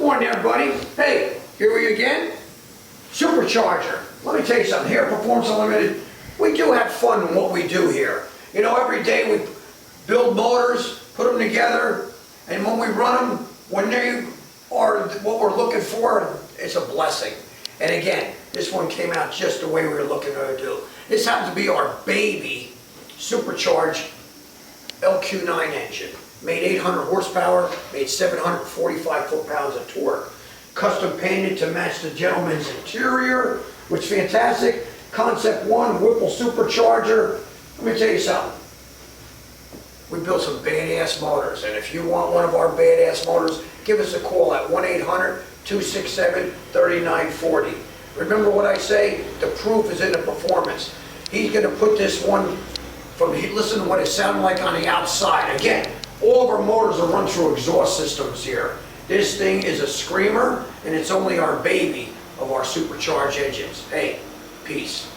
Morning, everybody. Hey, here we again. Supercharger. Let me tell you something. Here at Performance Unlimited, we do have fun in what we do here. You know, every day we build motors, put them together, and when we run them, when they are what we're looking for, it's a blessing. And again, this one came out just the way we were looking to do. This happens to be our baby supercharged LQ9 engine. Made 800 horsepower, made 745 foot-pounds of torque. Custom painted to match the gentleman's interior, which is fantastic. Concept 1, Whipple supercharger. Let me tell you something. We built some badass motors, and if you want one of our badass motors, give us a call at 1-800-267-3940. Remember what I say? The proof is in the performance. He's going to put this one listen to what it sounded like on the outside. Again, all of our motors are run through exhaust systems here. This thing is a screamer, and it's only our baby of our supercharged engines. Hey, peace.